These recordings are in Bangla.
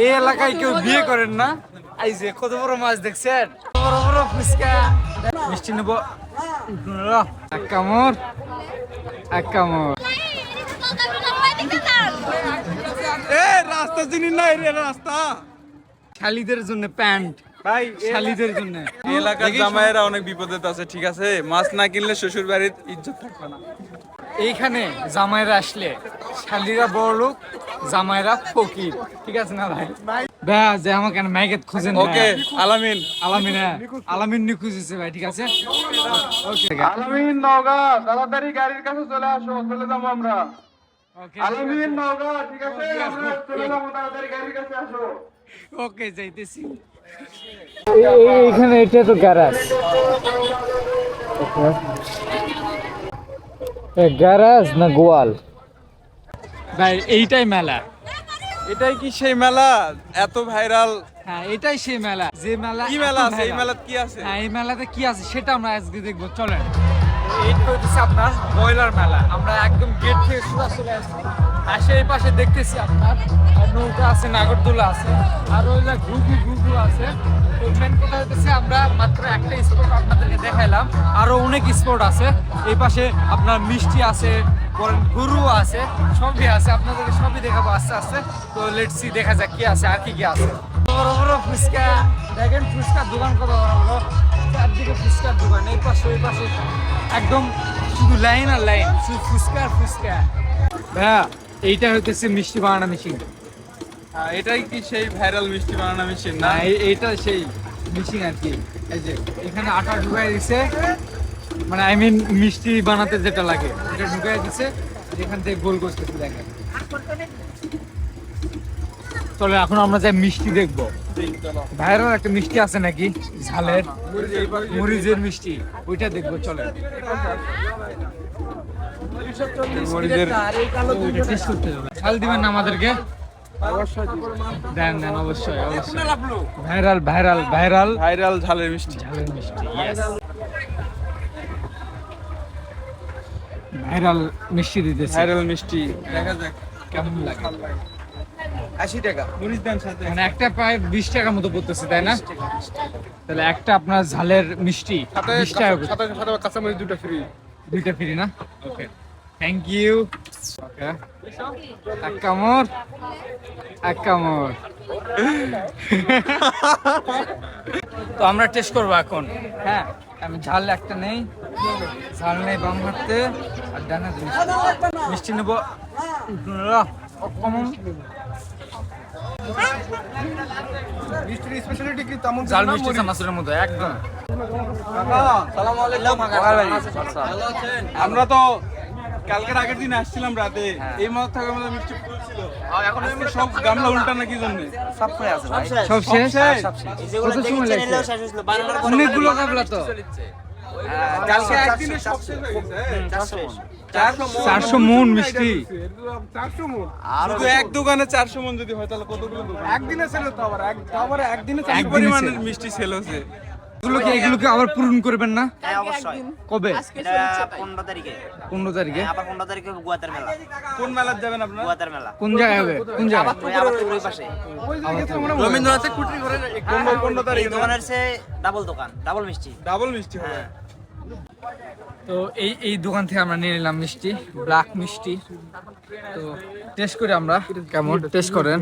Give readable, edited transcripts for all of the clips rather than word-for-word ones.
এই এলাকায় কেউ বিয়ে করেন না? এই যে কত বড় মাছ দেখছেন, বড় বড় ফুচকা। মিষ্টি নেব, এক কামড়, এক কামড়। রাস্তা চিনি না, এই রাস্তা শালিদের জন্য প্যান্ট, ভাই। শালিদের জন্য। এই এলাকার জামাইয়েরা অনেক বিপদে আছে, ঠিক আছে? মাছ না কিনলে শ্বশুর বাড়ির ইজ্জত থাকবে না। এইখানে জামাইরা আসলে শালিরা বড় লোক, জামাইরা ফকির, ঠিক আছে না ভাই? ভাই যে আমাকে ম্যাগেট খুঁজেন। ওকে আলামিন, আলামিন, হ্যাঁ আলামিন নি খুঁজেছে ভাই, ঠিক আছে। ওকে আলামিন নওগাঁ, তাড়াতাড়ি গাড়ির কাছে চলে আসো, চলে যাবো আমরা। ওকে আলামিন নওগাঁ, ঠিক আছে? আমরা চলে যাবো, তাড়াতাড়ি গাড়ির কাছে আসো। ওকে যাইতেছি। এইখানে এটা তো গ্যারাজ, গ্যারাজ না গোয়াল ভাই? এইটাই মেলা। এটাই কি সেই মেলা এত ভাইরাল? হ্যাঁ এটাই সেই মেলা, যে মেলা কি মেলা এত আছে? এই viral। মেলাত কি আছে? হ্যাঁ এই মেলাতে কি আছে সেটা আমরা আজকে দেখবো, চলেন। এইটা হচ্ছে আপনার বয়লার মেলা। আমরা একদম গেট থেকে সোজা চলে আসছি, আসে এই পাশে দেখতেছি আপনার নৌকা আছে, নাগরদোলা আছে, আর ওই ঘুঘু ঘুঘু আছে। তো মেন কথা হচ্ছে আমরা মাত্র একটা স্পট আপনাদেরকে দেখাইলাম, আরো অনেক স্পট আছে। এই পাশে আপনার মিষ্টি আছে, বলেন গরু আছে, সবই আছে, আপনাদেরকে সবই দেখাবো আস্তে আস্তে। তো লেটস সি, দেখা যাক কি আছে আর কি কি আছে। বড় বড় ফুচকা দেখেন, ফুচকার দোকান কত বড় বড়, চারদিকে ফুচকার দোকান, এই পাশে ওই পাশে একদম শুধু লাইন আর লাইন, শুধু ফুচকা আর ফুচকা। ভাইয়া এইটা হইতেছে মিষ্টি বানানো মেশিন। এটাই কি সেই ভাইরাল মিষ্টি বানানো মেশিন না না? এইটা সেই মেশিন আর কি। এই যে এখানে আটা ঢুকাই দিছে, মানে আই মিন মিষ্টি বানাতে যেটা লাগে এটা ঢুকাই দিছে, এখান থেকে গোল করতেছে দেখেন। চলো এখন আমরা যাই মিষ্টি দেখবো। ভাইরাল একটা মিষ্টি আছে নাকি ঝালের, মরিচের মিষ্টি, ওইটা দেখবো চলে। মরিচের ঝাল দিবেন না আমাদেরকে? দেন দেন, অবশ্যই অবশ্যই। ভাইরাল ভাইরাল ভাইরাল ভাইরাল ঝালের মিষ্টি। ঝালের মিষ্টি, ইয়েস। ভাইরাল মিষ্টি দিতেছে, ভাইরাল মিষ্টি দেখা যাক কেমন লাগে। 80 টাকা মরিচ দেন সাথে। মানে একটা প্রায় 20 টাকার মতো পড়তেছে, তাই না? তাহলে একটা আপনার ঝালের মিষ্টি 20 টাকা করে। সাথে সাথে কাঁচা মরিচ দুটো ফ্রি। দুইটা ফ্রি না? Okay thank you. ওকে এক কামড়, এক কামড়। তো আমরা টেস্ট করবো এখন। হ্যাঁ আমি ঝাল একটা নেই, ঝাল নেই বাম হাতে, আর ডানে মিষ্টি নেবো কমন। মিষ্টির স্পেশালিটি কি তেমন? ঝাল মিষ্টি চানাচুরের মতো একদম। আসসালামু আলাইকুম। ভালো আছেন? আমরা তো কালকের আগের দিন আসছিলাম রাতে, এই মাত্র থেকে আমাদের মিষ্টি ফুল ছিল। এখন সব গামলা উল্টা নাকি জন্য সব শেষ? কত সময় লাগছে? অনেকগুলো কাবলা তো। কালকে একদিনে সব শেষ হয়ে গেছে। 400 মন মিষ্টি। 400 মন শুধু এক দোকানে 400 মন যদি হয় তাহলে কতগুলো দোকান একদিনে সেল হতো? আবার একদিনে একদিনে পরিমাণে sell। মিষ্টি সেল হচ্ছে। এগুলোকে আবার পূরণ করবেন না? হ্যাঁ অবশ্যই। কবে? এটা 15 তারিখে। 15 তারিখে? আবার 15 তারিখে গুয়াতের মেলা। কোন মেলায় যাবেন আপনারা? গুয়াতের মেলা। কোন জায়গায় হবে? কোন জায়গায়? ওই আবার ওই পাশে। রবীন্দ্রনাথের কুটির ঘরে 15 এই তারিখে দোকানের সে ডাবল দোকান, ডাবল মিষ্টি। ডাবল মিষ্টি হবে। হ্যাঁ। তো এই দোকান থেকে আমরা নিয়ে নিলাম মিষ্টি, ব্ল্যাক মিষ্টি। তো টেস্ট করি আমরা কেমন। টেস্ট করেন,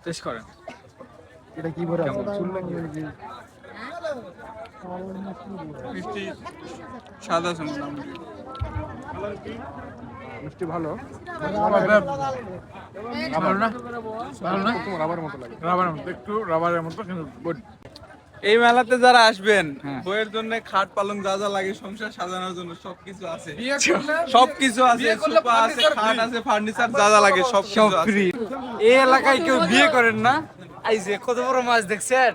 টেস্ট করেন। এটা কি ভরা আছে? চুল নাকি মিষ্টি সাদা শুনলাম। মিষ্টি ভালো। ভালো না? ভালো না? রাবার মতো লাগে। রাবার মতো, একটু রাবারের মতো কিন্তু good। এই মেলাতে যারা আসবেন, হ্যাঁ। বইয়ের জন্য খাট পালং যা যা লাগে সংসার সাজানোর জন্য সবকিছু আছে। সবকিছু আছে, সোফা আছে, খাট আছে, ফার্নিচার যা যা লাগে সব সবকিছু আছে। ফ্রি। এই এলাকায় কেউ বিয়ে করেন না? এই যে কত বড় মাছ দেখছেন,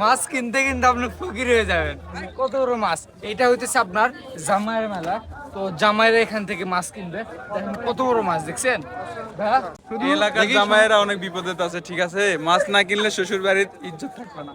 মাছ কিনতে কিনতে আপনি ফকির হয়ে যাবেন। কত বড় মাছ। এটা হইতেছে আপনার জামাইয়ের মেলা। তো জামাইরা এখান থেকে মাছ কিনবে। দেখেন কত বড় মাছ দেখছেন ভাইয়া? এই এলাকার জামাইরা অনেক বিপদে আছে, ঠিক আছে? মাছ না কিনলে শ্বশুর বাড়ির ইজ্জত থাকবে না।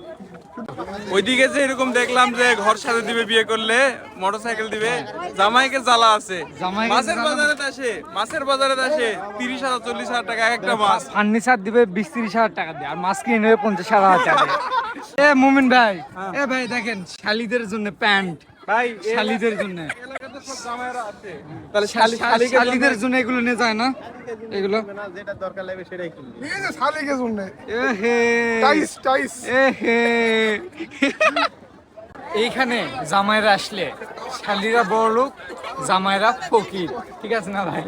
ওইদিকে যে এরকম দেখলাম যে ঘর সাথে দিবে, বিয়ে করলে মোটরসাইকেল দিবে, জামাইকে জ্বালা আছে। জামাইকে মাছের জ্বালা- বাজারে আসে, মাছের বাজারে আসে 30,000 40,000 টাকা এক একটা মাছ। ফার্নিচার দিবে 20-30 হাজার টাকা দিয়ে, আর মাছ কিনে নেবে 50-60 হাজার টাকা দিয়ে। এ মুমিন ভাই, এ ভাই দেখেন শালিদের জন্য প্যান্ট, ভাই শালিদের জন্য, এলাকাতে সব জামাইরা আছে, তাহলে শালিদের জন্য এগুলো নিয়ে যায় না এগুলো। যেটা দরকার লাগবে সেটাই কিনবি। এহে এহে এইখানে জামাইরা আসলে শালিরা বড় লোক, জামাইরা ফকির, ঠিক আছে না ভাই?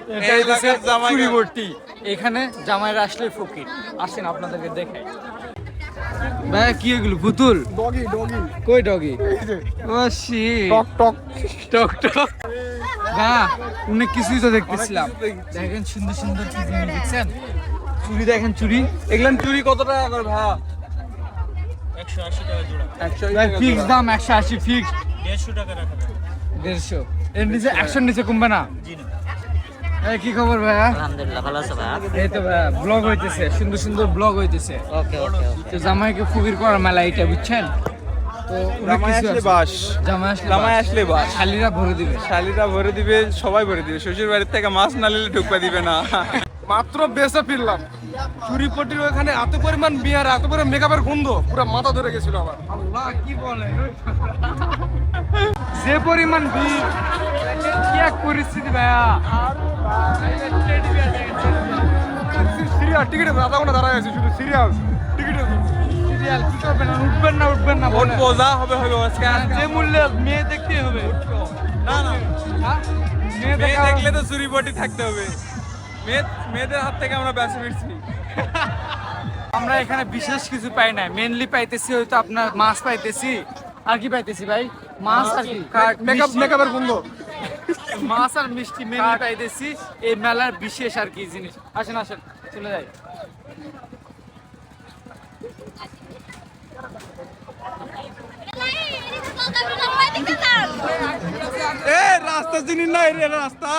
এটা এই হচ্ছে এলাকার জামাইরা- চুরিবর্তী। এখানে জামাইরা আসলে ফকির। আসেন আপনাদেরকে দেখাই। ভাই কি এগুলো পুতুল? কই ডগি? ও শি টক টক। হ্যাঁ অনেক কিছুই তো দেখতেছিলাম। দেখেন সুন্দর সুন্দর কি জিনিস দেখছেন? চুড়ি দেখেন, চুড়ি। এগুলো চুরি কত টাকা করে ভাই? 180 টাকা জোড়া। 180 ভাই টাকা ফিক্স জোড়া। দাম 180 ফিক্স। 150 টাকা রাখা যাবে। 150 এর নিচে 100 নিচে কমবে না? জি না। এই কি খবর ভাইয়া? আলহামদুলিল্লাহ ভালো আছে ভাইয়া। এই তো ভাইয়া ব্লগ হইতেছে, সুন্দর সুন্দর ব্লগ হইতেছে। ওকে ওকে তো জামাইকে ফকির করার মেলা এটা, বুঝছেন? তো অনেক জামাই কিছু আসলে আছে। বাস। জামাই আসলে বাস। বাস। শালিরা ভরে দিবে। শালিরা ভরে দিবে, সবাই ভরে দিবে। শ্বশুর বাড়ির থেকে মাছ না নিলে ঢুকবা দিবে না। মাত্র বেসে ফিরলাম, চুরিপটির ওখানে এত পরিমাণ বিয়ার, এত পরিমাণ মেকআপের গন্ধ, পুরো মাথা ধরে গেছিল আমার। আল্লাহ কি বলে, যে পরিমাণ ভিড়, কি এক পরিস্থিতি ভাইয়া। সিরিয়াল টিকিটে আধা ঘন্টা দাঁড়ায় আছে, শুধু সিরিয়াল টিকিটের জন্য। সিরিয়াল কি করবেন? উঠবেন না উঠবেন না বলেন। উঠবো, যা হবে হবে আজকে। যে মূল্যে মেয়ে দেখতে হবে। না না, হ্যাঁ? মেয়ে মেয়ে দেখা- দেখলে তো চুরি বটি থাকতে হবে। মেয়েদের হাত থেকে আমরা বেঁচে ফিরছি। আমরা এখানে বিশেষ কিছু পাই না, মেনলি পাইতেছি হয়তো আপনার মাছ পাইতেছি। আর কি পাইতেছি ভাই? মাছ আর কি? মেকআপের গন্ধ। মাছ আর মিষ্টি মেনলি পাইতেছি। এই মেলার বিশেষ আর কি জিনিস। আসেন আসেন চলে যাই। এ রাস্তা চিনি না, রে রাস্তা।